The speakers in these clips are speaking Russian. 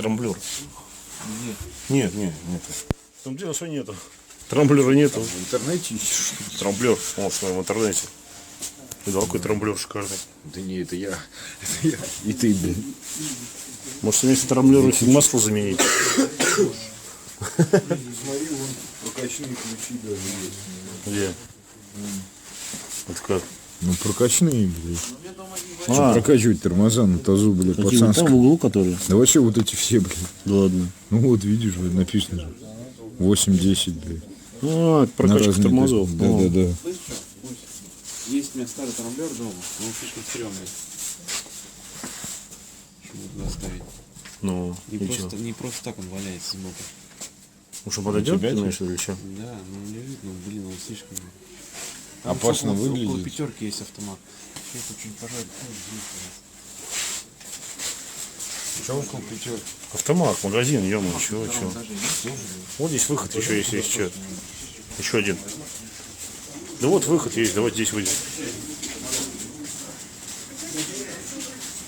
Трамблер. Нет. Нет. В том дело, что нету. Трамблера нету. В интернете ищешь. Трамблер. Вот, смотри, в интернете. И да, какой трамблер шикарный. Да не, это я. И ты, блин. Может, вместо трамблера еще масло заменить? Смотри, вон прокачные ключи даже есть. Где? Вот как? Ну прокачные, блядь. Что прокачивать тормоза на тазу, блядь, Там пацанские. в углу, которые? Да вообще вот эти все, блядь. Да ладно. Ну вот, видишь, вот написано же. 8-10, блядь. А, это На прокачка разные тормозов. Да. Есть у меня старый трамблер дома, но он слишком стрёмный. Чтобы туда ставить. Ну, Не просто так он валяется сбоку. Ну что, подойдет, тебя ты имеешь в виду, или что? Да, ну он лежит, но блин, он слишком. Опасно около выглядит. пятерки есть автомат. Сейчас очень пожарить. Что около пятерки? Автомат, магазин, ё-моё, чего? Даже есть тоже. Вот здесь выход еще есть, если что. Еще один. Да вот выход есть, давайте здесь выйдем.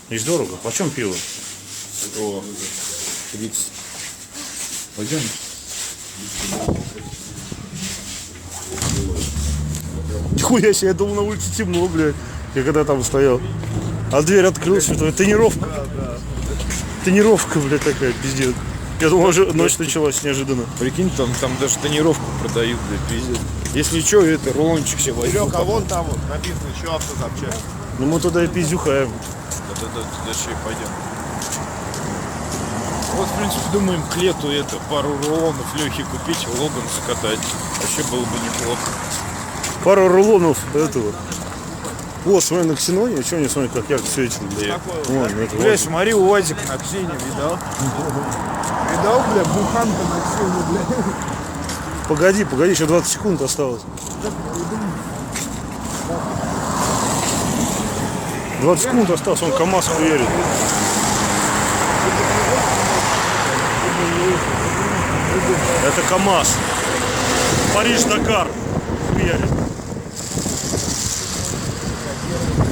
Здесь дорого. Почем пиво? О, 30. Пойдем. Нихуя себе, я думал, на улице темно, блядь. Я когда там стоял. А дверь открылась, что тренировка. Тренировка, блядь, такая, пиздец. Я думал, уже ночь началась неожиданно. Прикинь, там даже тонировку продают, блядь, пиздец. Если что, это рулончик себе возьму. Серега, вон там вот написано, что автозапчасть. Ну мы туда и пиздюхаем. Да, что пойдем. Вот, в принципе, думаем к лету это пару рулонов Лехи купить, в Логан закатать. Вообще было бы неплохо. Пару рулонов этого. О, смотри, на ксеноне, что не смотри, как ярко светит. Вон, это Бля, вот. смотри, УАЗик на Ксене, видал? Видал, бля, буханка на Ксене, бля. Погоди, еще 20 секунд осталось. 20 секунд осталось, он КамАЗ хуярит. Это КамАЗ. Париж-Дакар хуярит.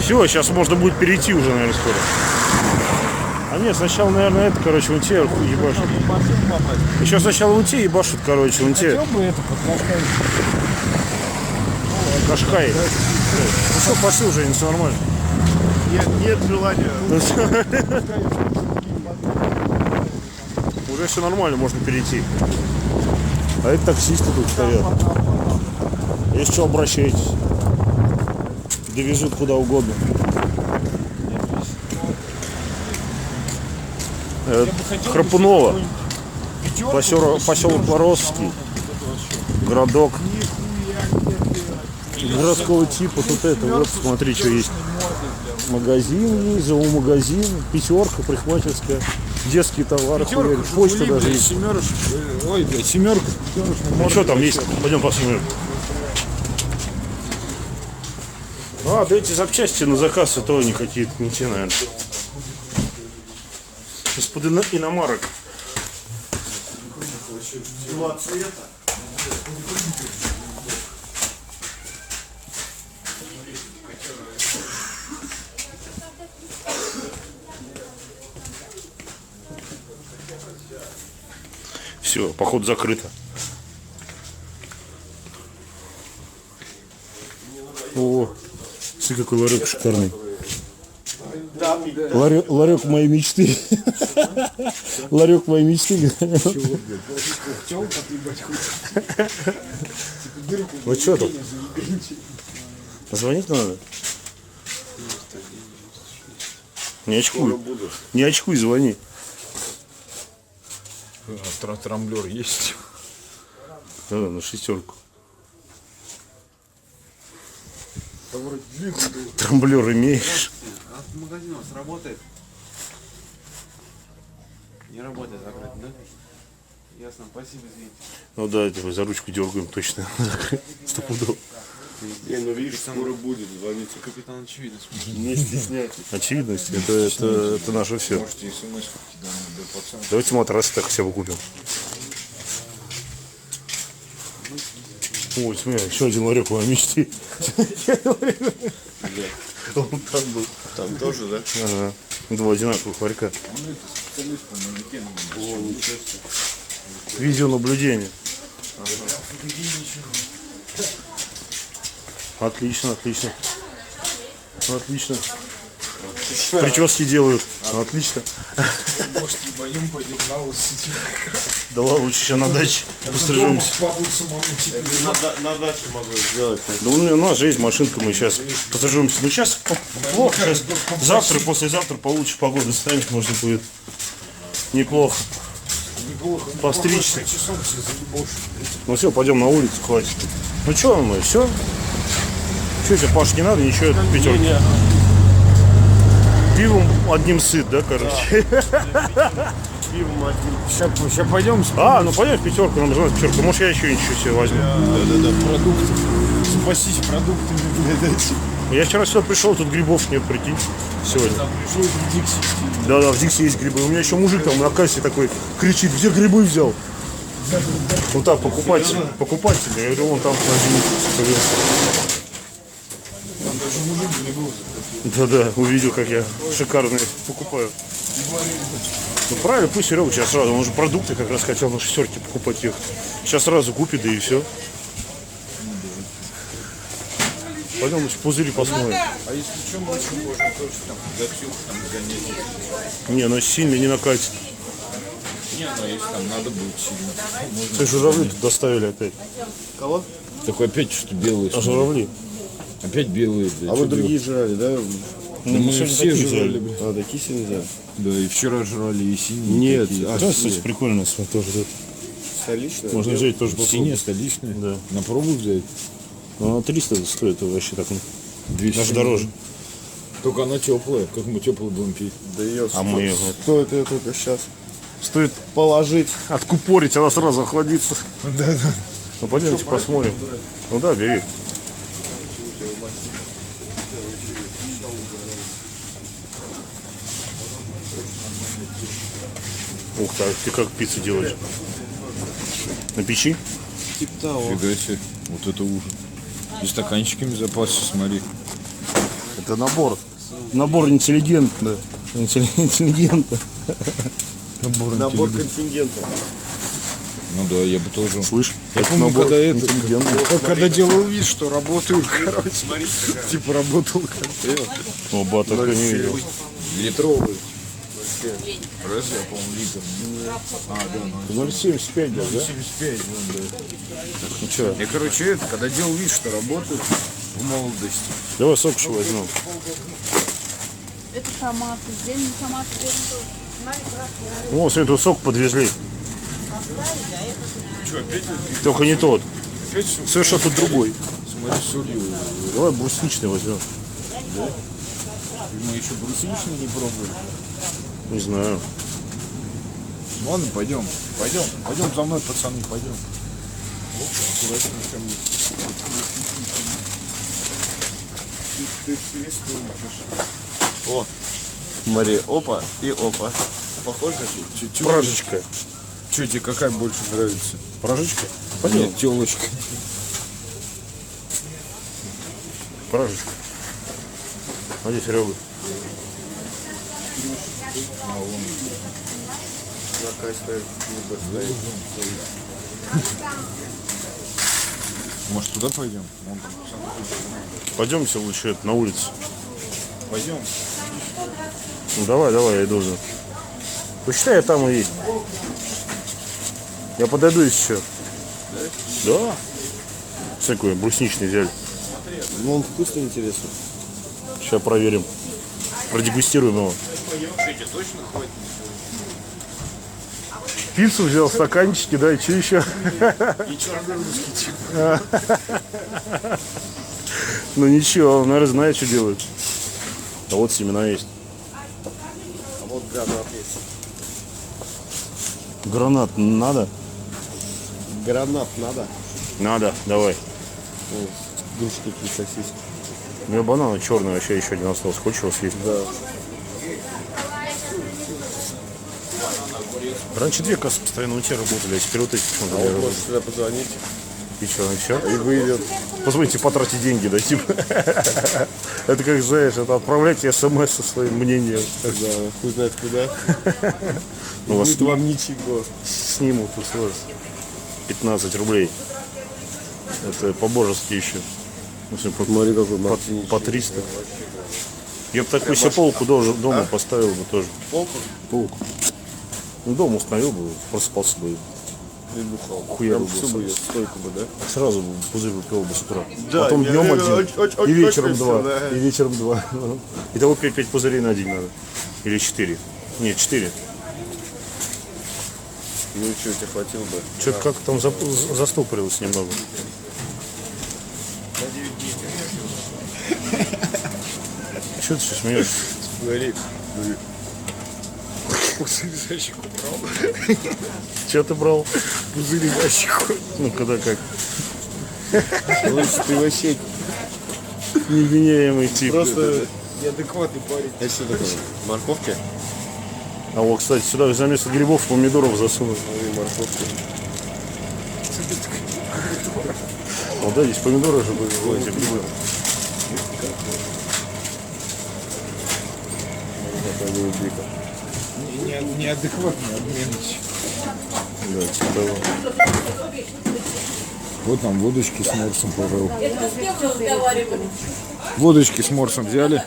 Все, сейчас можно будет перейти уже, наверное, скоро. А нет, сначала, наверное, это, короче, вон те ебашут. Еще сначала вон те ебашут, короче, вон те. бы это под Кашкай. Ну что, пошли уже, все нормально. Нет желания. Уже все нормально, можно перейти. А это таксисты тут стоят. Если что, обращайтесь. Довезут куда угодно. Храпунова. Поселок Воровский. Городок. Городского типа. Тут это, вот смотри, что есть. Магазин есть, зоомагазин, пятерка, парикмахерская, детские товары, хуярь, почта даже есть. Ой, блядь, семерка. Ну что там есть? Пойдем посмотрим. А, да эти запчасти на заказ и то они какие-то не те, наверное. Из-под иномарок. Два цвета. Все, походу закрыто. О, смотри, какой ларек шикарный. Ларек моей мечты. Ларек моей мечты. Ну что тут? Звонить надо? Не очкуй. Не очкуй, звони. Трамблер есть. Да, на шестерку. Трамблер имеешь? А магазин у вас работает? Не работает, закрыт, да? Ясно, спасибо, извините. Ну да, это за ручку дергаем точно. Стопудово. Не, ну видишь, скоро будет звонить. Капитан очевидность. Не стесняйтесь. Очевидность, это наше все. Можете смс кидать до пацана. Давайте матрасы так хотя бы купим. Ой, смотри, еще один ларек моей мечты. Он там был. Там тоже, да? Ага. Два одинаковых ларька. специалист по манекенам. Видеонаблюдение. Отлично, отлично. Отлично. Прически делают. Отлично. Может, ебанем, пойдем на лысый. Давай лучше сейчас на даче пострижемся. На даче могу сделать. Да у нас же есть машинка, мы сейчас пострижемся. Ну сейчас плохо, сейчас завтра, послезавтра получше погода станет, можно будет неплохо постричься. Ну все, пойдем на улицу, хватит. Ну что мы, все? Что тебе, Паш, не надо ничего, это пятерки. Пивом одним сыт, да, короче? Пивом один. Сейчас пойдем. А, ну пойдем в пятерку, нам же надо пятерку. Может, я еще ничего себе возьму. Да, продукты. Запастись продуктами, блядь. Я вчера сюда пришел, тут грибов нет, прикинь, сегодня. Пришел в Дикси. Да-да, в Дикси есть грибы. У меня еще мужик там на кассе такой кричит, где грибы взял? Ну так, покупатель. Я говорю, вон там возьми. Да-да, увидел, как я шикарные покупаю. Ну правильно, пусть Серега сейчас сразу, он же продукты как раз хотел на шестерке покупать их. Сейчас сразу купит, да и все. Пойдем в пузыри посмотрим. А если что, ночью можно тоже там за Ксюху там сгонять. Не, ну сильно не накатит. Не, ну если там надо будет сильно. Ты журавли тут доставили опять. Кого? Такой опять что-то белое. А журавли? Опять белые, блядь. А вы другие жрали, да? Да мы сегодня все такие жрали, взяли. блядь. А, такие сильно нельзя. Да, и вчера жрали, и синие. Нет, такие. а Да, синие? кстати, прикольно, смотри, тоже тут. Столичная? Можно взять тоже Синие, попробовать. столичные. Да. На пробу взять. Ну, она 300 стоит, это вообще так, ну, 200. даже дороже. Только она теплая. Как мы теплую будем пить? Да ее А мы её, стоит ее только сейчас стоит положить. откупорить, она сразу охладится. Да. Ну, пойдемте посмотрим. Ну да, бери. Ух ты, а ты как пиццу делаешь? На печи? Типа того. Фига себе. Вот это ужас. И стаканчиками запасся, смотри. Это набор. Набор интеллигентно. Интеллигентно. Набор контингента. Ну да, я бы тоже. Слышь, Я это помню, набор когда это, интеллигентно. когда делал вид, что работаю, короче. Типа работал О, ба, только не видел. литровый. Раз я, по-моему, литр. А, да, 0,75 даже, да? 75, ну да. Ну что, Я, короче, это, когда делал вид, что работаю в молодости. давай сок еще возьмем. Это томаты, зелень томаты. О, смотри, тут сок подвезли. Что, опять? Только не тот. Опять все? Совершенно тут другой. Смотри, солью. Давай брусничный возьмем. Мы еще брусничный не пробовали. Не знаю. Ладно, пойдем. Пойдем за мной, пацаны, пойдем. Аккуратнее ко мне. О, смотри, опа и опа. Похоже на чуть? Пражечка. Че, тебе какая больше нравится? Пражечка? Нет, телочка. Пражечка. А где Серега? На кай стоит. Может, туда пойдем? Вон там пацаны. Пойдемте лучше это, на улицу. Пойдем. Ну давай, я иду уже. Посчитай, я там и есть. Я подойду еще. Да? Всякую брусничный взяли. Ну, он вкусный, интересно. Сейчас проверим. Продегустируем его. Пиццу взял, стаканчики, да, и что еще? И черный русский. Ну ничего, он, наверное, знает, что делают. А вот семена есть. А вот гранат есть. Гранат надо? Гранат надо? Надо, давай. Души такие сосиски. У меня бананы черные, вообще еще один остался. Хочешь его съесть? Да. Раньше две кассы постоянно у тебя работали, а теперь вот эти почему-то А две он может работают. сюда позвонить И что, и выйдет. Позвольте потратить деньги, да, типа. Это как, знаешь, это отправлять смс со своим мнением. Да, хуй знает куда. Ну, вас Будет вам ничего. снимут с вас 15 рублей. Это по-божески еще. В общем, Смотри, какой по 300. Я бы такую себе полку дома поставил бы тоже. Полку? Полку. Ну, дома установил бы, просыпался бы. Прибухал. Хуярил Прям бы всю бы её стойку бы, да? Сразу бы пузырь выпил бы с утра. Да, Потом я- днем я- один. очень- И вечером очень два. всё, да. И вечером два. Итого 5 пузырей на день надо. Или 4. Нет, 4. Ну и что, тебе хватило бы? Что-то как-то там застопорилось немного. Что ты сейчас смеешься? Говори. Пузырь за щеку брал. Что ты брал? Пузырь за щеку. Ну, когда как? Лучше ты вообще Невменяемый тип. Просто неадекватный парень. А что такое? Морковки? А вот, кстати, сюда за место грибов помидоров засунуть. Ну и морковки. Вот да, здесь помидоры же были. Вот эти грибы. Какая не убита. Неадекватный обменыч. Да, типа того. Вот нам водочки с морсом, пожалуйста. Водочки с морсом взяли.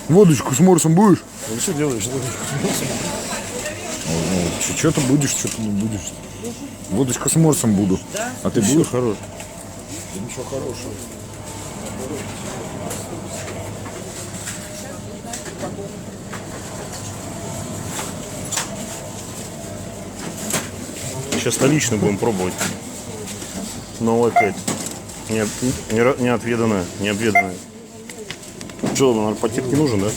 Водочку с морсом будешь? Ну что делаешь? Что-то будешь, что-то не будешь. Водочку с морсом буду. А ты будешь? Хорош. Ничего хорошего. Сейчас столичный будем пробовать. Новая опять. Не отведанная, не обведанная. Что, наверное, пакет не нужен, да?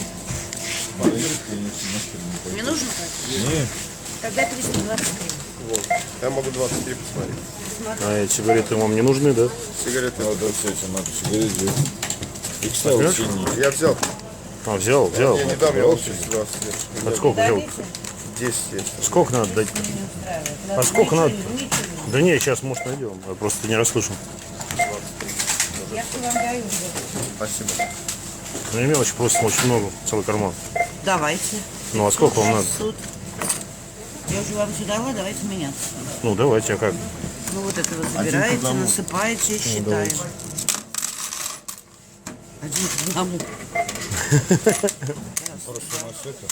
Не нужно? Нет. Тогда 320 гривен. Я могу 23 посмотреть. А эти сигареты вам не нужны, да? Сигареты. Вот эти надо сигареты взять. И кстати, Возьмешь? синий. Я взял. А, взял. Я не дам, я вообще 20 лет. А сколько взял? 10 есть. Сколько надо дать? А сколько надо? Да не, сейчас, может, найдем. Я просто не расслышал. Спасибо. Ну, не мелочи, просто очень много, целый карман. Давайте. Ну, а сколько вам надо? Суд. Я уже вам все дала, давайте меняться. Ну, давайте, а как? Ну вот это вы забираете, насыпаете и считаем. Один к одному. Просто у нас это,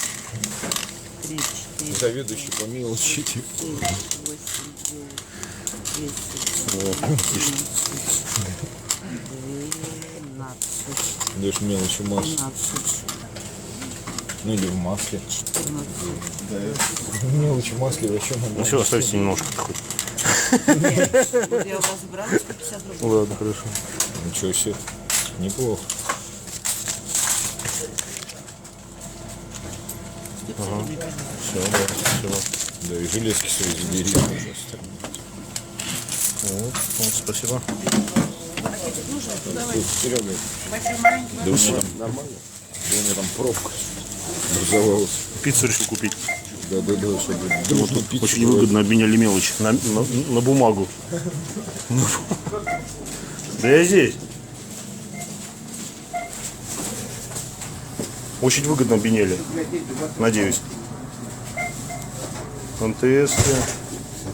3, 4, заведующий по мелочи. 8, 9, 10, 12, Даешь мелочи масло. 13, Ну или в масле. 14. Мелочи в масле вообще Ну, надо. все, оставьте немножко хоть. Вот я у вас забрала 150 рублей. Ладно, хорошо. Ничего себе. Неплохо. Все, да, все. Да, и железки свои забери, пожалуйста. Вот, спасибо. Серега. Да у меня там нормально. Да у меня там пробка образовалась. Пиццу решил купить. Да, чтобы дружно пиццу. Очень выгодно обменяли мелочь на бумагу. Да я здесь. Очень выгодно обменяли. Надеюсь. МТС.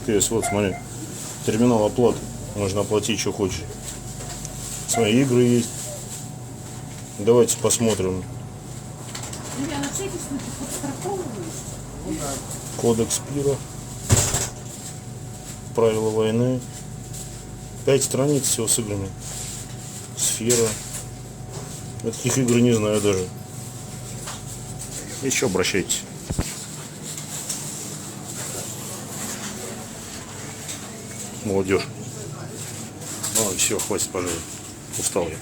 МТС, вот смотри. Терминал оплаты. Можно оплатить, что хочешь. Свои игры есть. Давайте посмотрим. Я на всякий случай подстраховываюсь. Кодекс Пира. Правила войны. 5 страниц всего с играми. Сфера. Я таких игр не знаю даже. Еще обращайтесь. Молодежь. Ну, все, хватит, пожалуй. Устал я.